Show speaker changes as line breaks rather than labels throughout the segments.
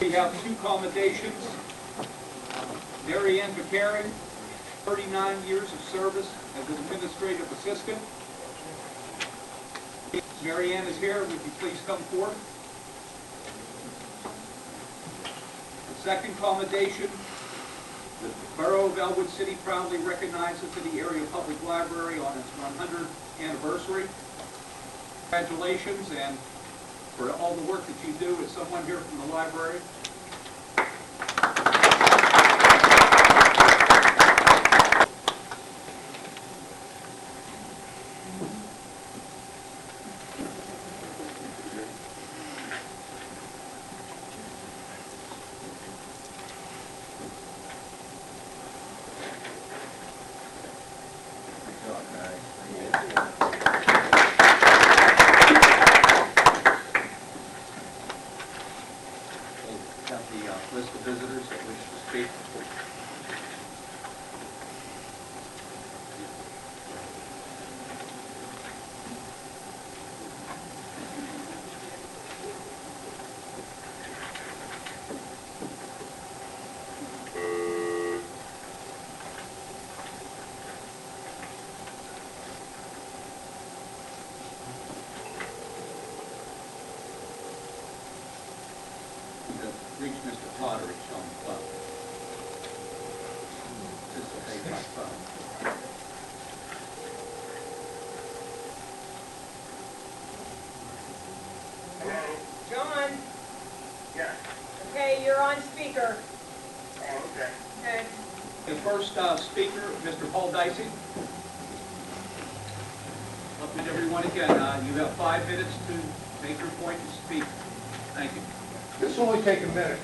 we have two commendations. Mary Ann McCarran, 39 years of service as an administrative assistant. Mary Ann is here. Would you please come forward? The second commendation, the Borough of Ellwood City proudly recognizes the area public library on its 100th anniversary. Congratulations, and for all the work that you do. Is someone here from the library? Got the list of visitors that wish to speak. Reach Mr. Potteridge on the club. This will take my phone.
Hello?
John,
Yeah.
okay, you're on speaker.
Oh, okay.
Okay.
The first speaker, Mr. Paul Dicey. Up to everyone again. You have 5 minutes to make your point and speak. Thank you.
This will only take a minute.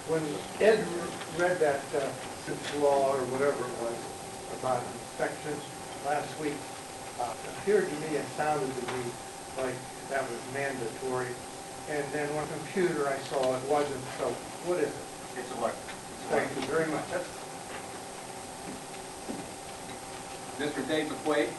When Ed read that law or whatever it was about inspections last week, it appeared to me and sounded to me like that was mandatory. And then on the computer I saw it wasn't, so what is it?
It's elected.
Thank you very much.
Mr. Dave McQuaid.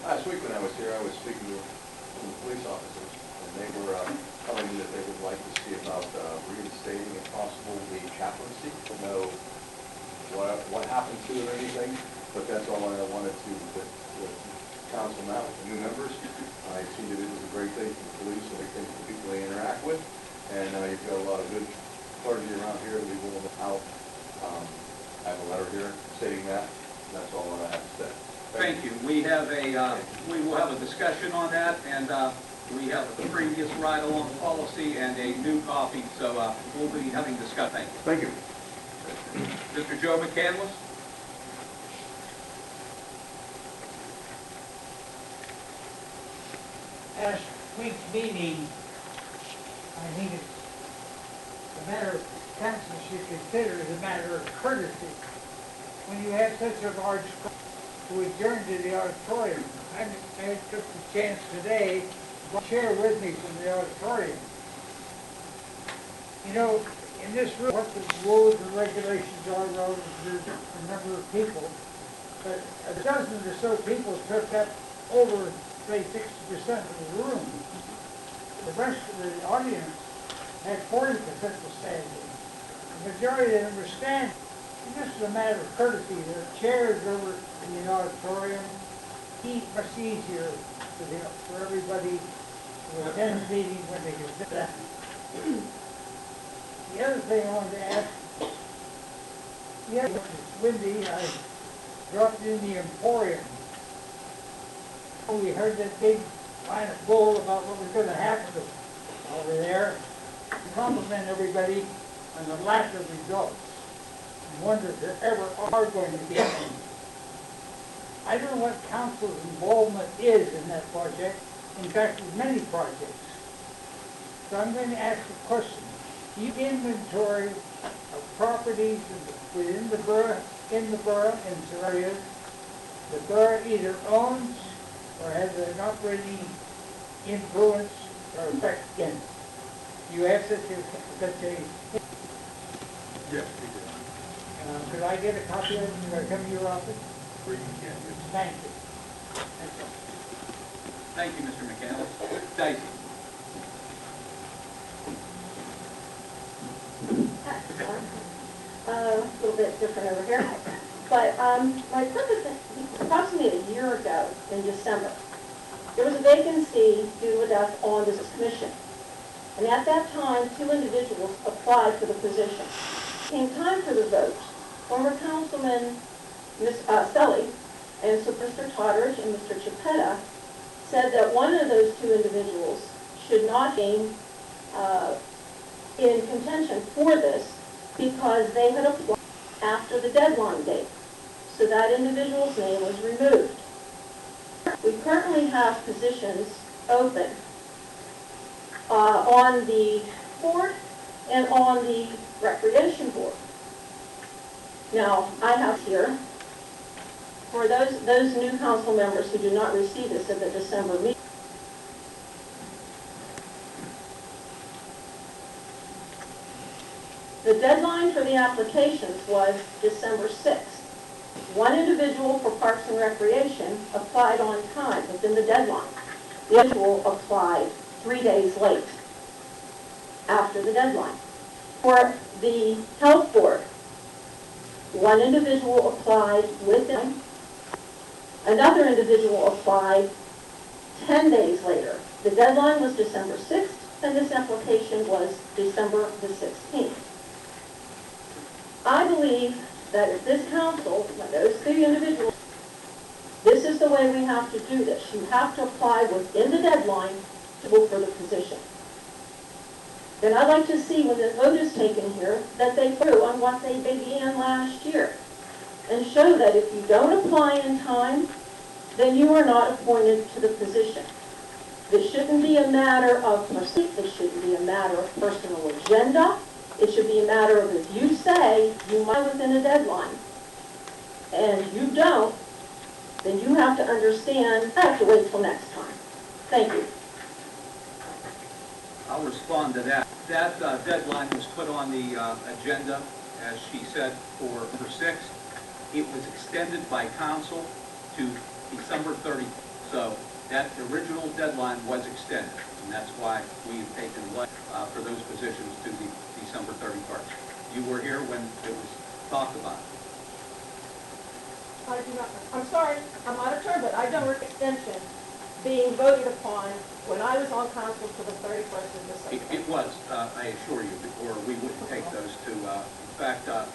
Last week when I was here, I was speaking to some police officers, and they were telling me that they would like to see about reinstating, if possible, the chaplaincy. I don't know what happened to it or anything, but that's all I wanted to counsel now with the new members. I see that it was a great thing for the police, a great thing for the people they interact with, and you've got a lot of good clergy around here to be willing to help. I have a letter here stating that. That's all I have to say.
Thank you. We will have a discussion on that, and we have the previous ride-along policy and a new copy, so we'll be having discussion. Thank you.
Thank you.
Mr. Joe McCandless.
Last week's meeting, I think it's a matter of council should consider as a matter of courtesy. When you have such a large crowd to adjourn to the auditorium, I took the chance today to share with me from the auditorium. You know, in this room, what the rules and regulations are relative to the number of people, but a dozen or so people took up over, say, 60% of the room. The rest of the audience had 40% of standing. The majority of them were standing. And this is a matter of courtesy. There are chairs over in the auditorium. It's much easier for everybody to attend the meeting when they can sit down. The other thing I wanted to ask, when it's windy, I dropped in the Emporium. We heard that big line of bull about what was going to happen over there. To compliment everybody on the lack of results. I wonder if there ever are going to be any. I don't know what council's involvement is in that project. In fact, with many projects. So I'm going to ask a question. Do you inventory of properties within the borough, in some areas, the borough either owns or has an operating influence or effect in? Do you have such a
Yes, we do.
could I get a copy of it when I come to your office?
Where you can, yes.
Thank you.
Thank you, Mr. McCandless. Dicey?
A little bit different over here. But my purpose, approximately a year ago in December, there was a vacancy due to a death on this commission. And at that time, 2 individuals applied for the position. Came time for the vote, former Councilman Ms. Selly and so Mr. Totteridge and Mr. Chiapetta said that one of those 2 individuals should not be in contention for this because they had applied after the deadline date. So that individual's name was removed. We currently have positions open on the board and on the recreation board. Now, I have here, for those new council members who do not receive this at the December meeting, the deadline for the applications was December 6th. One individual for Parks and Recreation applied on time within the deadline. The individual applied 3 days late after the deadline. For the Health Board, one individual applied within, another individual applied 10 days later. The deadline was December 6th, and this application was December the 16th. I believe that if this council, those 3 individuals, this is the way we have to do this. You have to apply within the deadline to vote for the position. Then I'd like to see when the vote is taken here that they threw on what they began last year and show that if you don't apply in time, then you are not appointed to the position. This shouldn't be a matter of mercy. This shouldn't be a matter of personal agenda. It should be a matter of if you say you might within a deadline and you don't, then you have to understand I have to wait till next time. Thank you.
I'll respond to that. That deadline was put on the agenda, as she said, for November 6th. It was extended by council to December 30th. So that original deadline was extended, and that's why we've taken for those positions to the December 31st. You were here when it was talked about.
I do not, I'm sorry, I'm out of turn, but I don't remember extension being voted upon when I was on council to the 31st of December.
It was, I assure you, or we wouldn't take those to, in fact, the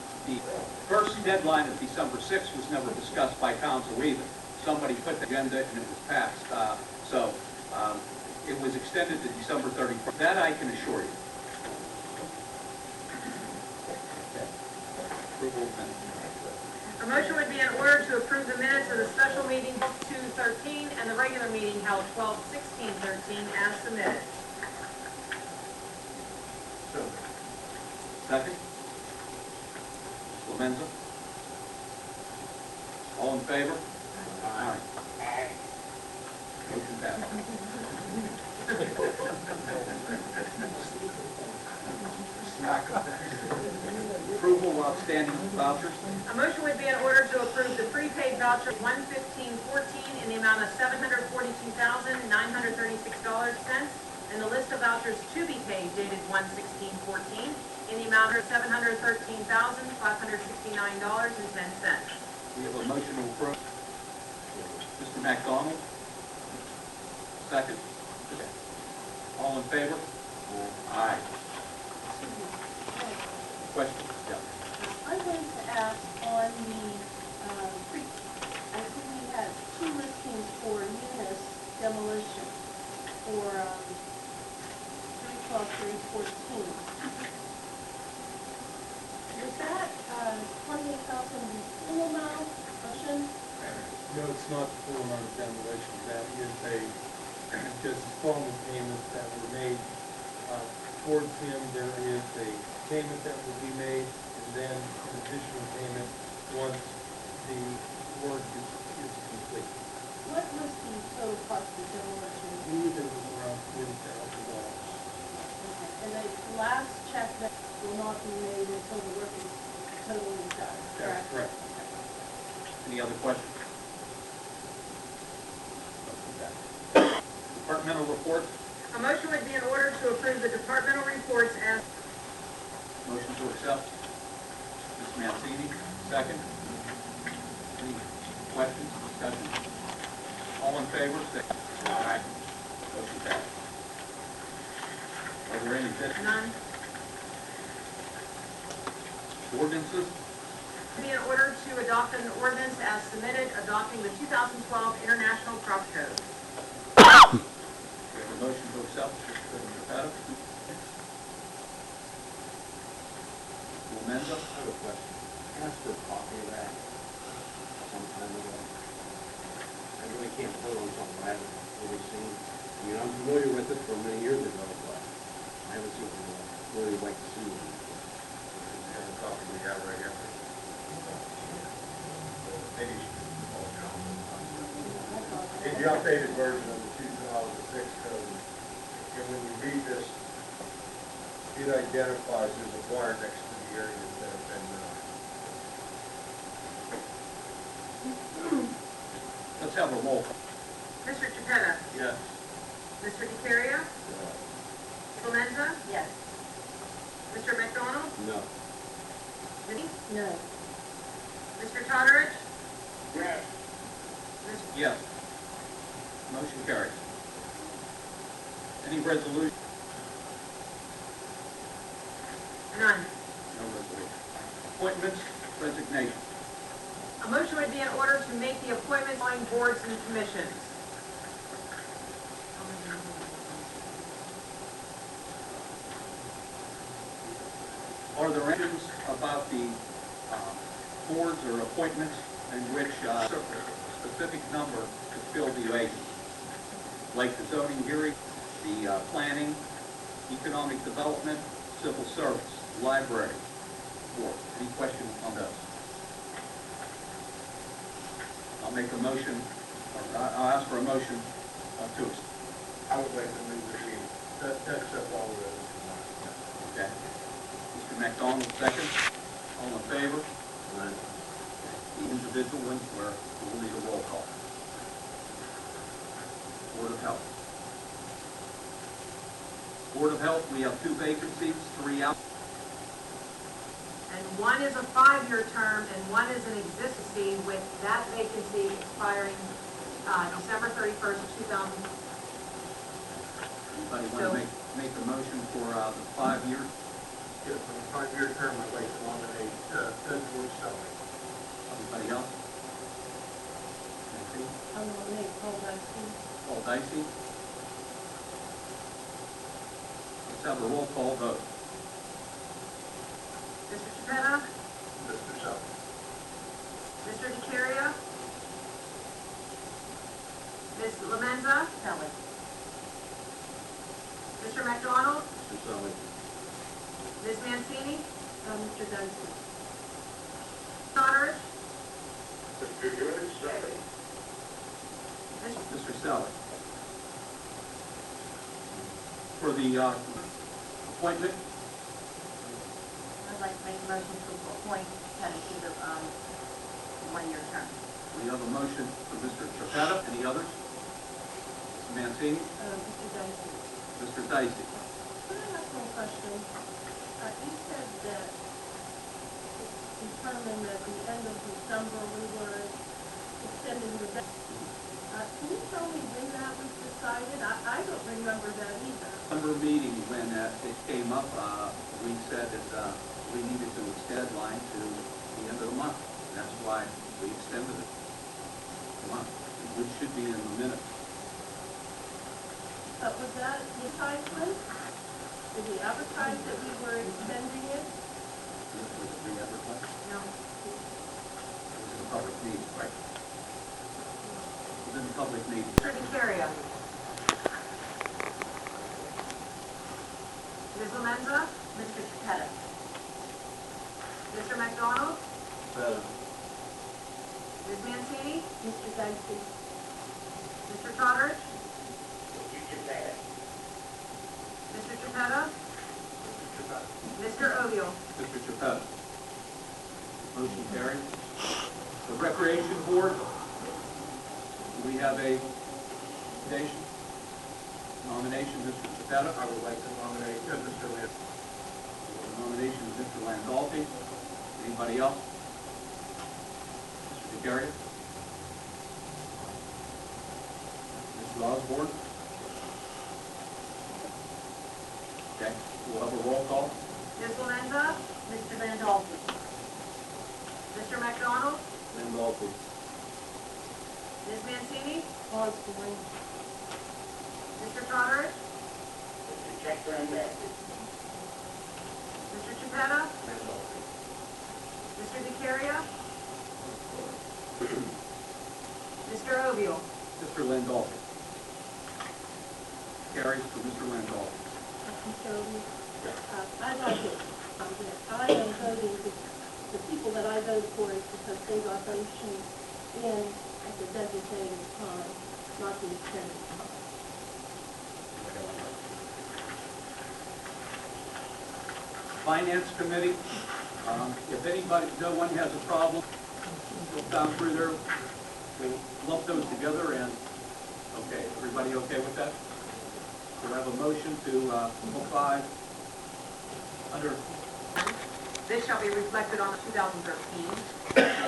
first deadline of December 6th was never discussed by council either. Somebody put the agenda and it was passed. So it was extended to December 31st. That I can assure you. Approval of minutes.
A motion would be in order to approve the minutes of the special meeting 2/13 and the regular meeting held 12/16/13 as submitted.
Second? Clemenza? All in favor? Aye. Motion passed. Approval of outstanding vouchers.
A motion would be in order to approve the prepaid voucher 11514 in the amount of $742,936 and the list of vouchers to be paid dated 1/16/14 in the amount of $713,569.10.
We have a motion to approve. Mr. McDonald? Second? All in favor? Aye. Question? Yeah.
I wanted to ask on the, I think we had 2 listings for Munis demolition for 3/12/3/14. Was that 28,000 full amount, Ocean?
No, it's not the full amount of demolition. That is just installment payments that were made towards him. There is a payment that will be made, and then an additional payment once the work is complete.
What was the total cost of demolition?
I believe it was around $40,000.
And the last check that will not be made until the work is totally done,
That's
correct?
correct.
Any other questions? Departmental reports.
A motion would be in order to approve the departmental reports as,
Motion to accept. Ms. Mancini, second. Any questions, discussion? All in favor, say aye. Motion passed. Are there any
none.
ordinances?
Be in order to adopt an ordinance as submitted, adopting the 2012 International Crop Code.
We have a motion to accept. Mr. Pettit. Menza.
I have a question. I asked for a copy of that some time ago. I really can't put on something I haven't really seen. I mean, I'm familiar with it from many years ago, but I haven't seen it. I'd really like to see it.
And the copy we have right here. Maybe you should call John.
It's the updated version of the 2006 code, and when you read this, it identifies there's a water next to the areas that have been,
Let's have a roll.
Mr. Chipetta?
Yes.
Mr. DeCaria? Clemenza?
Yes.
Mr. McDonald?
No.
Minnie?
No.
Mr. Totteridge?
yes,
Yes. Motion carries. Any resolution?
None.
No resolution. Appointments, resignation.
A motion would be in order to make the appointments on boards and commissions.
Are there questions about the boards or appointments in which a specific number to fill the vacancies? Like the zoning hearing, the planning, economic development, civil service, library board. Any questions on those? I'll make a motion, or I'll ask for a motion to,
I would like to move that we, accept all of those.
okay. Mr. McDonald, second. All in favor? The individual ones where we'll need a roll call. Board of Health. Board of Health, we have 2 vacancies, 3 out.
And one is a 5-year term, and one is an existing with that vacancy expiring December 31st, 2000.
Anybody want to make a motion for the 5 years?
Yes, on a 5-year term, I'd like to nominate Ellwood City.
Anybody else? Nancy?
I'm gonna make Paul Dicey.
Paul Dicey? Let's have a roll call vote.
Mr. Chipetta?
Mr. Sully.
Mr. DeCaria? Ms. Lemenza?
Kelly.
Mr. McDonald?
Mr. Sully.
Ms. Mancini?
Mr. Dicey.
Totteridge?
Mr. George Sully.
Mr. Sally. For the appointment,
I'd like to make a motion to appoint Kelly to the, 1-year term.
we have a motion for Mr. Chipetta. Any others? Ms. Mancini?
Mr. Dicey.
Mr. Dicey?
Can I ask one question? You said that it's determined at the end of December we were extending the debt. Can you tell me when that was decided? I don't remember that either.
Under meeting, when it came up, we said that we needed to extend deadline to the end of the month. That's why we extended it a month, which should be in the minutes.
But was that the advertisement? Did we advertise that we were extending it?
Was it re-advertised?
No.
It was in a public meeting, right? It was in a public meeting.
Mr. DeCaria? Ms. Lemenza?
Mr. Chipetta.
Mr. McDonald?
Better.
Ms. Mancini?
Mr. Dicey.
Mr. Totteridge?
Mr. Chipetta.
Mr. Chipetta? Mr. O'Neill?
Mr. Chipetta. Motion carried. The Recreation Board, do we have a recommendation? Nomination, Mr. Pavetta.
I would like to nominate Mr. Lance.
Nomination is Mr. Landolfi. Anybody else? Mr. DeCaria? Mr. Osborne? Okay, we'll have a roll call.
Ms. Valenza?
Mr. Randolph.
Mr. McDonald?
Landolfi.
Ms. Mancini?
Osborne.
Mr. Trotterish?
Mr. Check Randolph.
Mr. Chiapetta?
Randolph.
Mr. DeCaria? Mr. Oviel?
Mr. Landolfi. Carries for Mr. Landolfi.
Mr. Oden. I'd like to, I am voting, the people that I vote for is because they got donations in at the designated time, not the extended time.
Finance Committee, if anybody, no one has a problem, we'll down through there, we'll lump those together and, okay, everybody okay with that? We'll have a motion to, move 5 under,
This shall be reflected on 2013.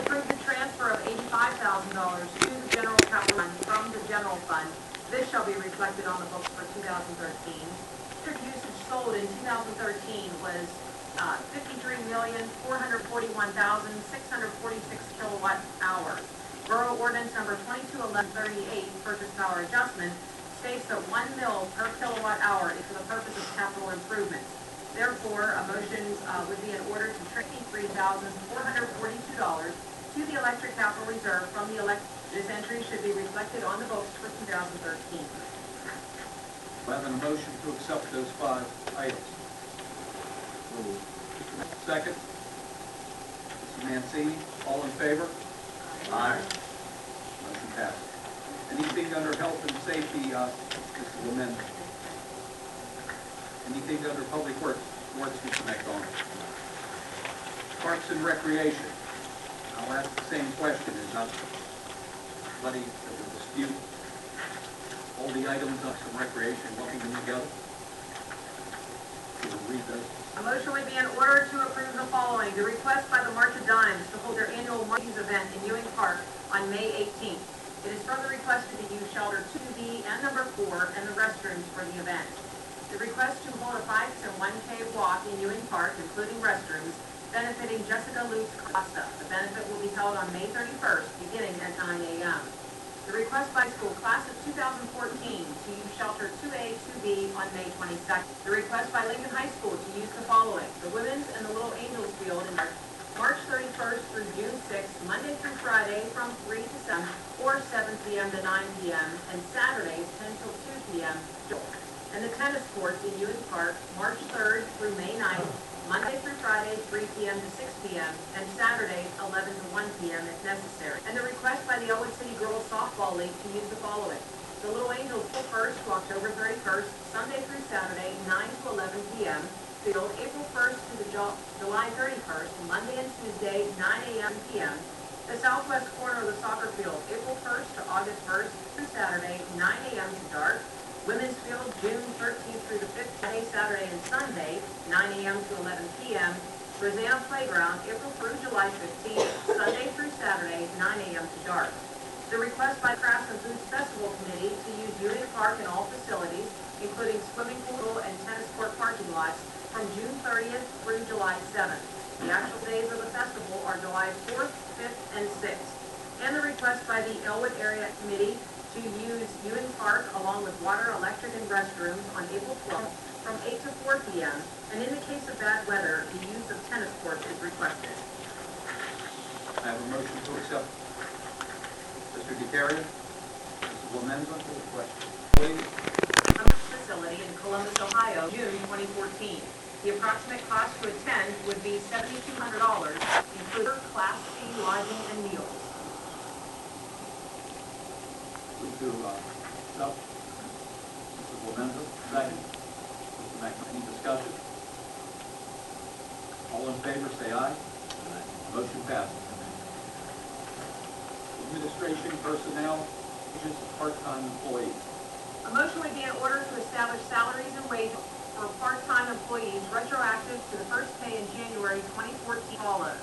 Approve the transfer of $85,000 to the general capital fund from the general fund. This shall be reflected on the books for 2013. Electric usage sold in 2013 was 53,441,646 kilowatt hours. Borough Ordinance Number 221138, purchase power adjustment, states that 1 mil per kilowatt hour is for the purpose of capital improvements. Therefore, a motion would be in order to transfer $53,442 to the electric capital reserve from the This entry should be reflected on the books for 2013.
we'll have a motion to accept those 5 items. Second, Mr. Mancini, all in favor? Aye. Motion passes. Anything under health and safety, Mr. Lemon? Anything under public works, Mr. McDonald? Parks and recreation. I'll ask the same question, is not anybody that would dispute all the items of some recreation, lumping them together? We'll read those.
A motion would be in order to approve the following. The request by the March of Dimes to hold their annual Marches event in Ewing Park on May 18th. It is further requested to use shelter 2B and number 4 and the restrooms for the event. The request to hold a 5K and 1K walk in Ewing Park, including restrooms, benefiting Jessica Lutz Costa. The benefit will be held on May 31st, beginning at 9 a.m. The request by school class of 2014 to use shelter 2A, 2B on May 22nd. The request by Lincoln High School to use the following: the women's and the Little Angels Field in March 31st through June 6th, Monday through Friday from 3 to 7, or 7 p.m. to 9 p.m., and Saturdays 10 till 2 p.m. And the tennis courts in Ewing Park, March 3rd through May 9th, Monday through Friday, 3 p.m. to 6 p.m., and Saturdays, 11 to 1 p.m. if necessary. And the request by the Ellwood City Girls Softball League to use the following: the Little Angels April 1st to October 31st, Sunday through Saturday, 9 to 11 p.m. Field, April 1st to the July 31st, Monday and Tuesday, 9 a.m. p.m. The southwest corner of the soccer field, April 1st to August 1st through Saturday, 9 a.m. to dark. Women's field, June 13th through the 5th, Friday, Saturday, and Sunday, 9 a.m. to 11 p.m. Rosanna Playground, April through July 15th, Sunday through Saturday, 9 a.m. to dark. The request by Crafts and Foods Festival Committee to use Ewing Park and all facilities, including swimming pool and tennis court parking lots, from June 30th through July 7th. The actual days of the festival are July 4th, 5th, and 6th. And the request by the Ellwood Area Committee to use Ewing Park along with water, electric, and restrooms on April 12th from 8 to 4 p.m. And in the case of bad weather, the use of tennis courts is requested.
I have a motion to accept. Mr. DeCaria, Mrs. Womenza, question, please.
Facility in Columbus, Ohio, June 2014. The approximate cost to attend would be $7,200, including Class C lodging and meals.
Move to, accept. Mrs. Womenza, second. Mr. McDonald, any discussion? All in favor, say aye. Motion passes. Administration personnel, just part-time employees.
A motion would be in order to establish salaries and wages for part-time employees retroactive to the first pay in January 2014 follows.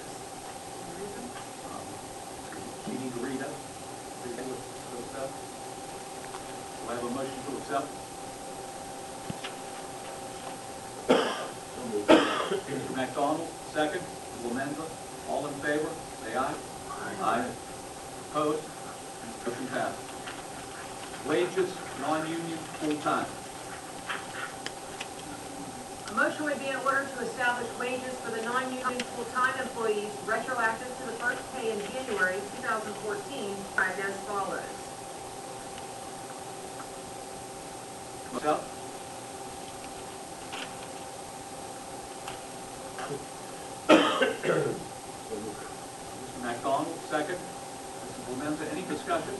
Any reason? You need to read it. Read it with accept. Do I have a motion to accept? Mr. McDonald, second. Mrs. Lemenza, all in favor, say aye. Aye. Opposed? Motion passed. Wages, non-union, full-time.
A motion would be in order to establish wages for the non-union full-time employees retroactive to the first pay in January 2014, described as follows.
Accept. Mr. McDonald, second. Mrs. Lemenza, any discussion?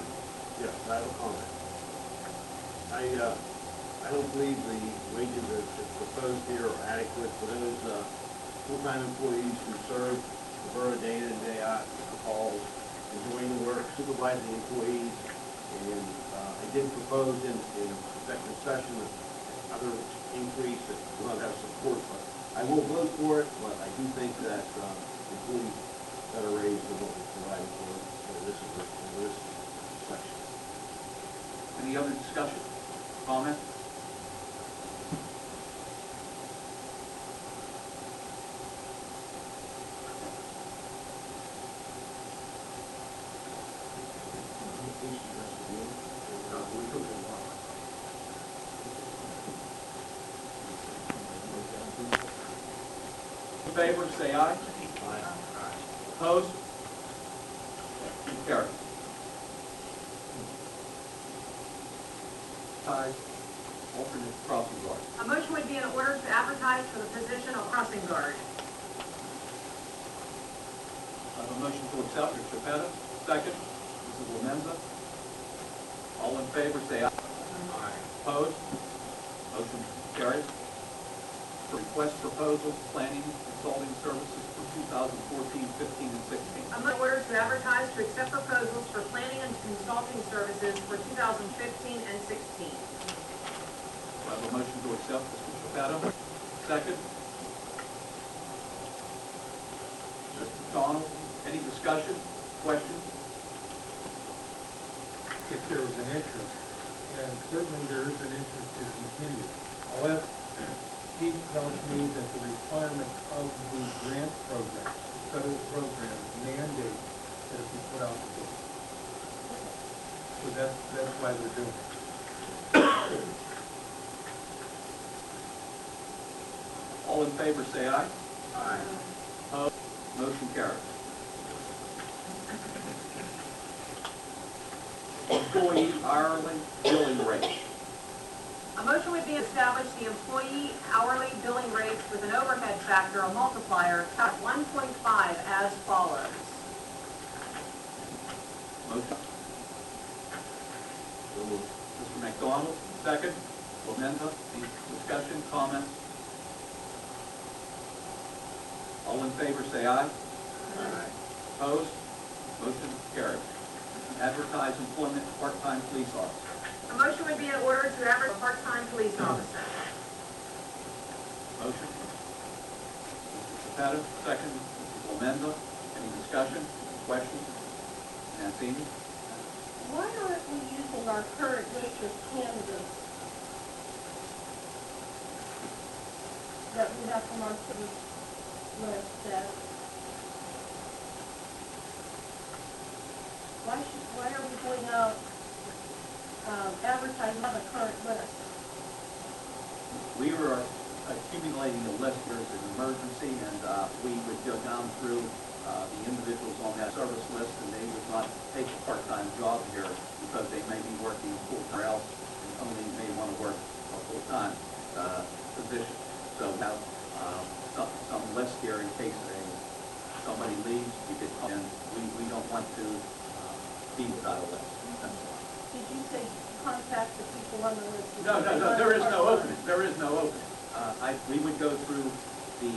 Yes, I have a comment. I don't believe the wages that's proposed here are adequate for those full-time employees who serve the borough day in and day out, calls, and doing the work, supervising employees. And I did propose in executive session another increase that will not have support, but I will vote for it, but I do think that employees better raise than what we provided for this section.
Any other discussion, comment? In favor, say aye. Opposed? Carried. Ties, alternate crossing guard.
A motion would be in order to advertise for the position of crossing guard.
I have a motion to accept, Mr. Petta, second. Mrs. Lemenza. All in favor, say aye. Aye. Opposed? Motion carried. Request proposals, planning consulting services for 2014, 15, and 16.
A motion in order to advertise to accept proposals for planning and consulting services for 2015 and 16.
Do I have a motion to accept, Mr. Chapetto? Second. Mr. McDonald, any discussion, questions?
If there was an interest, and certainly there is an interest to continue. However, he tells me that the requirement of the grant program, the federal program, mandate that it be put out the door. So that's why they're doing it.
All in favor, say aye. Aye. Opposed? Motion carries. Employee hourly billing rate.
A motion would be to establish the employee hourly billing rates with an overhead factor, a multiplier, cut 1.5 as follows.
Motion. Mr. McDonald, second. Lemenza, any discussion, comments? All in favor, say aye. Aye. Opposed? Motion carried. Advertise employment of part-time police officer.
A motion would be in order to advertise a part-time police officer.
Motion. Mr. Chapetto, second. Mrs. Lemenza, any discussion, questions? Mancini?
Why aren't we using our current list of candidates that we have from our city list that, why are we going out, advertising on the current list?
We were accumulating a list, there's an emergency, and we would go down through the individuals on that service list, and they would not take a part-time job here because they may be working full-time else and only may want to work a full-time position. So we have some list here in case somebody leaves, we could come in. We don't want to be without a list. That's why.
Did you say contact the people on the list?
No, there is no opening, there is no opening. We would go through the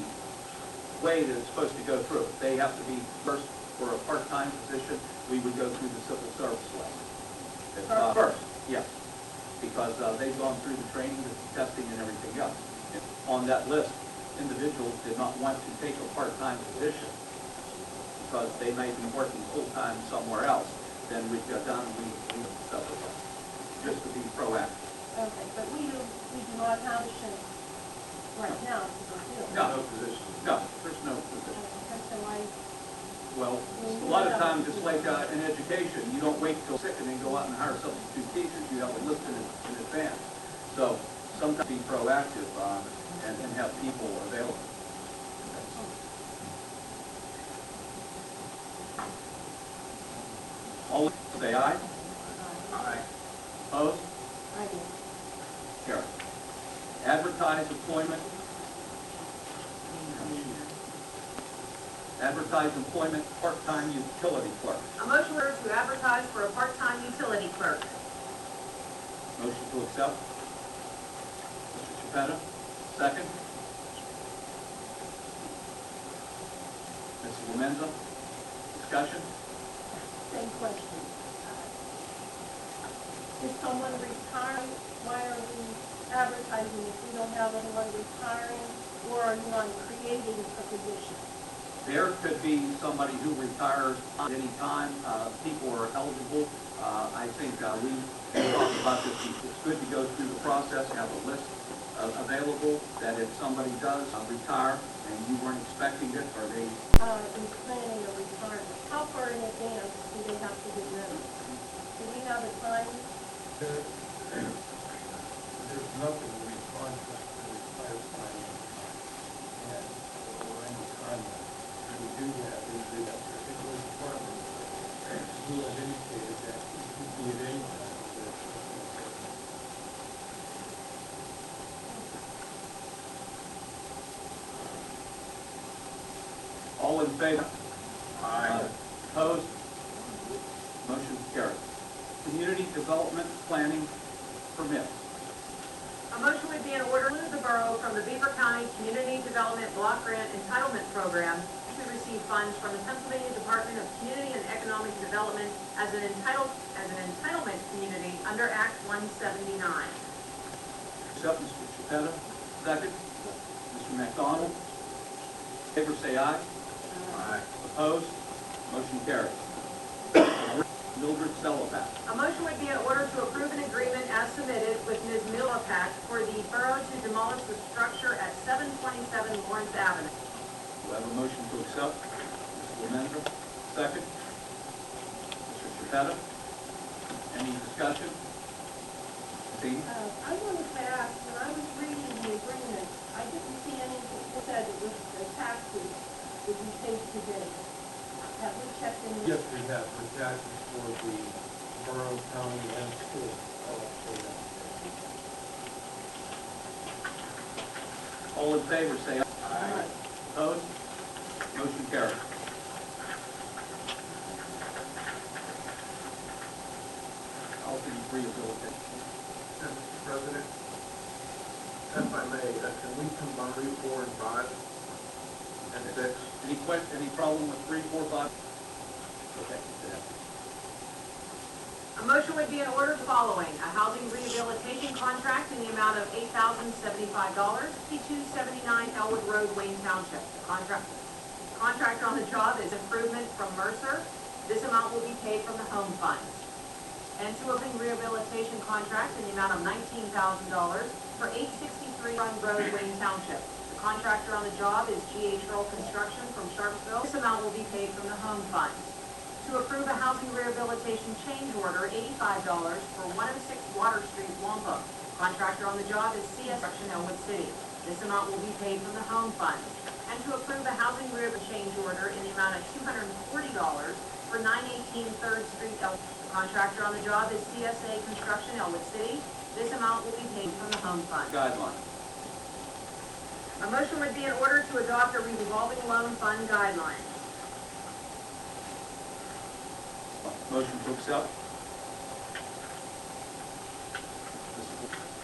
way that it's supposed to go through. They have to be first for a part-time position, we would go through the civil service list. First, yes. because they've gone through the training, the testing, and everything else. And on that list, individuals did not want to take a part-time position because they may be working full-time somewhere else. Then we've got done, we stuff with that, just to be proactive.
Okay, but we do not have a shift right now to fulfill.
No.
position.
No, there's no position.
Okay, so I,
Well, a lot of times, it's like in education, you don't wait till sick and then go out and hire substitute teachers, you have a list in advance. So sometimes be proactive and have people available. All say aye. Aye. Opposed?
I do.
Carried. Advertise employment. Advertise employment, part-time utility clerk.
A motion to advertise for a part-time utility clerk.
Motion to accept. Mr. Chipetta, second. Mrs. Lemenza, discussion?
Same question. Is someone retiring? Why are we advertising if we don't have anyone retiring? Or are you on creating a position?
There could be somebody who retires at any time. People are eligible. I think we talked about this. It's good to go through the process, have a list available, that if somebody does retire and you weren't expecting it, or they...
In planning a retirement, how far in advance do they have to get notice? Do we have a time?
There's nothing we contract to retire planning or any time. We do have is that particular department who has indicated that it could be at any time.
All in favor? Aye. Opposed? Motion carried. Community Development Planning Permit.
A motion would be in order to remove the borough from the Beaver County Community Development Block Grant Entitlement Program to receive funds from the Pennsylvania Department of Community and Economic Development as an entitlement community under Act 179.
Accept, Mr. Chipetta. Second. Mr. McDonald. Favor say aye. Aye. Opposed? Motion carried. Mildred Sellaback.
A motion would be in order to approve an agreement as submitted with Ms. Milapak for the borough to demolish the structure at 727 Lawrence Avenue.
Do I have a motion to accept? Mrs. Lemenza. Second. Mr. Chipetta. Any discussion? Dean?
I wanted to ask, when I was reading the agreement, I didn't see anything that said it was the taxes would be paid today. Have we checked in?
Yes, we have for taxes for the borough, county, and school.
All in favor, say aye. Aye. Opposed? Motion carried. Housing rehabilitation.
Mr. President, if I may, can we combine 3, 4, and 5 and 6?
Any problem with 3, 4, 5? Okay.
A motion would be in order to following: a housing rehabilitation contract in the amount of $8,075, 5279 Ellwood Road, Wayne Township. Contractor on the job is Improvement from Mercer. This amount will be paid from the home funds. And to housing rehabilitation contract in the amount of $19,000 for 863 Run Road, Wayne Township. The contractor on the job is GH Roll Construction from Sharpsville. This amount will be paid from the home funds. To approve a housing rehabilitation change order, $85 for 106 Water Street, Wampum. Contractor on the job is CS Construction, Ellwood City. This amount will be paid from the home funds. And to approve a housing rehabilitation change order in the amount of $240 for 918 3rd Street, Ellwood. The contractor on the job is CSA Construction, Ellwood City. This amount will be paid from the home fund.
Guideline.
A motion would be in order to adopt a revolving loan fund guideline.
Motion to accept.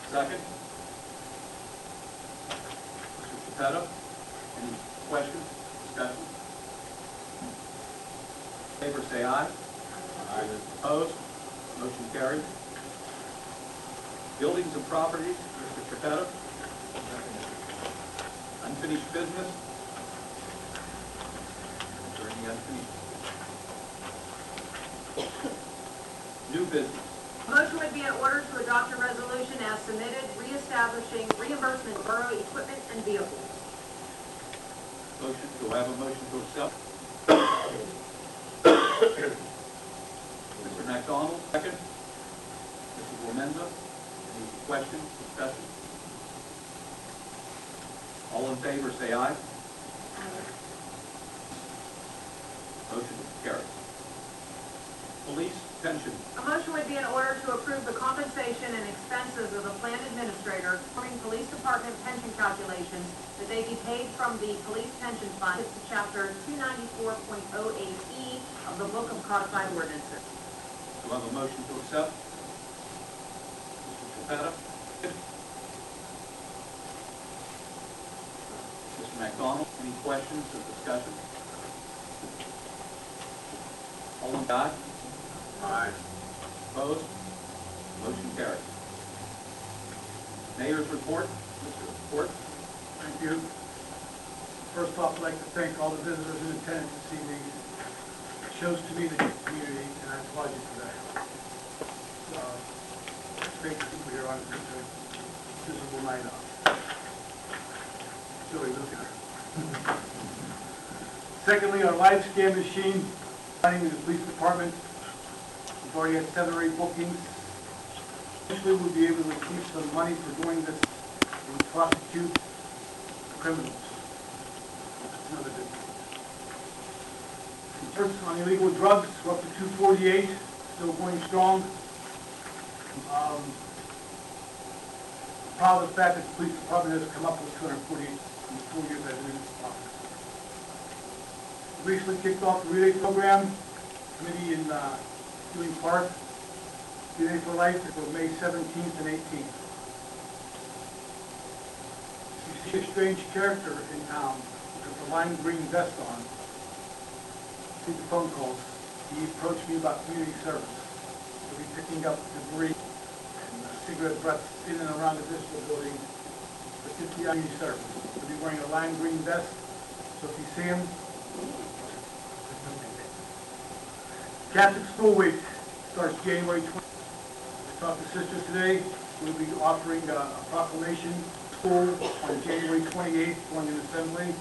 Second. Mr. Chipetta. Any questions, discussion? Favor say aye. Aye. Opposed? Motion carried. Buildings and properties, Mr. Capetta. Unfinished business. Is there any unfinished? New business.
A motion would be in order to adopt a resolution as submitted, reestablishing reimbursement of borough equipment and vehicles.
Motion, do I have a motion to accept? Mr. McDonald, second. Mrs. Womenza, any questions, discussion? All in favor, say aye. Motion carries. Police pension.
A motion would be in order to approve the compensation and expenses of the plan administrator performing police department pension calculations that they be paid from the police pension fund to chapter 294.08E of the Book of Codified Ordinances.
Do I have a motion to accept? Mr. Capetta? Mr. McDonald, any questions or discussion? All in favor?
Aye.
Opposed? Motion carries. Mayor's report. Mr. Report.
Thank you. First off, I'd like to thank all the visitors in attendance this evening. It shows to me the community, and I applaud you for that. It's great to see people here on such a visible night out. Really looking at it. Secondly, our live scan machine, running with the police department. We've already had 7 or 8 bookings. Eventually, we'll be able to receive some money for doing this and prosecute criminals. That's another good thing. First, on illegal drugs, we're up to 248, still going strong. Proud of the fact that the police department has come up with 248 in the 4 years I've been in this office. Recently kicked off the relay program, committee in Ewing Park, Relay for Life, for May 17th and 18th. You see a strange character in town with a lime green vest on. See the phone calls. He approached me about community service. He'll be picking up debris and cigarette butts in and around the municipal building for 50 community service. He'll be wearing a lime green vest, so if you see him, Catholic School Week starts January 20th. I talked to sisters today. We'll be offering a proclamation school on January 28th, going to assembly.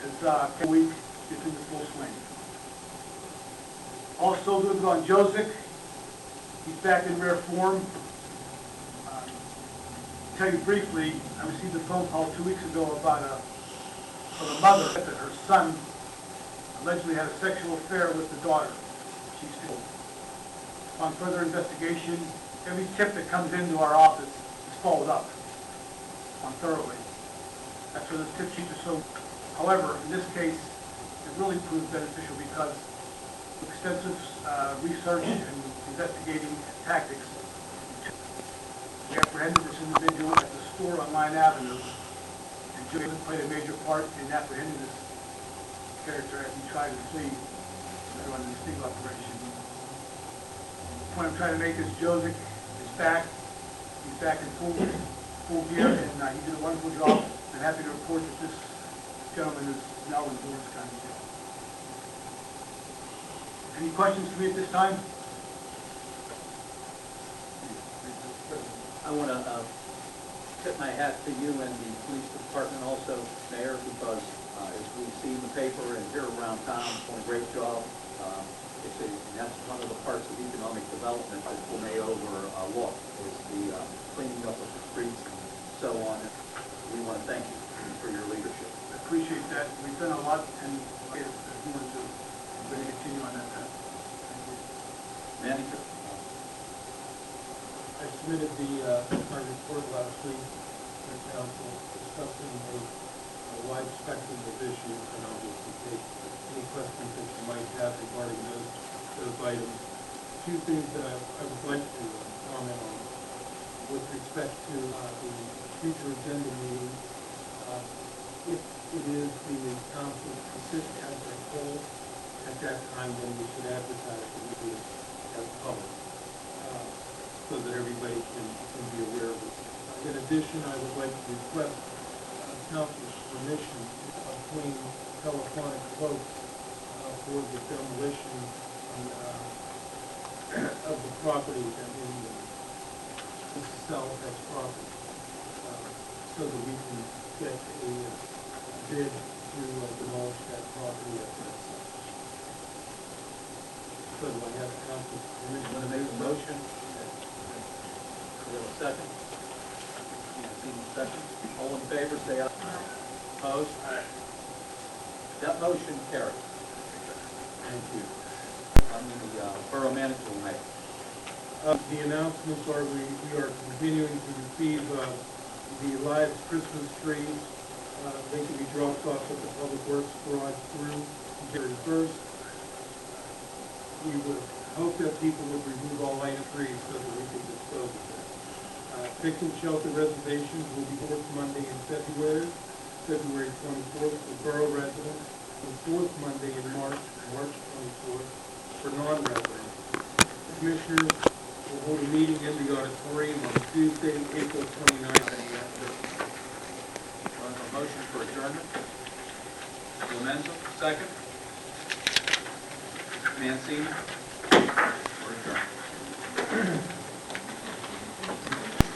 As Catholic Week gets into full swing. Also, good on Joseph. He's back in rare form. To tell you briefly, I received a phone call 2 weeks ago about from a mother that her son allegedly had a sexual affair with the daughter. She's still. On further investigation, every tip that comes into our office is followed up on thoroughly. That's why those tip sheets are so. However, in this case, it really proved beneficial because of extensive research and investigating tactics. We apprehended this individual at the store on Line Avenue, and Julian played a major part in apprehending this character as he tried to flee on the sting operation. The point I'm trying to make is Joseph is back. He's back in full gear, and he did a wonderful job. I'm happy to report that this gentleman is now in Lawrence County Jail. Any questions for me at this time?
I want to tip my hat to you and the police department also, Mayor, because as we see in the paper and here around town, doing a great job. And that's one of the parts of economic development that will may overlook, is the cleaning up of the streets and so on. We want to thank you for your leadership.
I appreciate that. We've done a lot, and I want to really continue on that path.
Manager?
I submitted my report last week to the council discussing a wide spectrum of issues, and obviously take any questions that you might have regarding those items. A few things that I would like to comment on with respect to the future agenda meeting. If it is the council consist as a whole, at that time, then we should advertise the meeting as public. so that everybody can be aware of it. In addition, I would like to request council's permission to obtain telephonic quotes for the demolition of the property that we sell as property, so that we can get a bid to demolish that property at that site. So do I have council's permission to make a motion?
Do we have a second? Second. All in favor, say aye. Opposed? That motion carries.
Thank you.
The borough manager will make.
The announcements are we are continuing to receive the live Christmas trees. They can be dropped off at the Public Works garage through January 1st. We would hope that people would remove all light trees so that we can dispose of them. Pick and shelter reservations will be fourth Monday in February, February 24th for borough residents, and fourth Monday in March, March 24th for non-residents. Commissioners will hold a meeting in the auditorium on Tuesday, April 29th.
A motion for adjournment. Clemenza, second. Mancini. We're adjourned.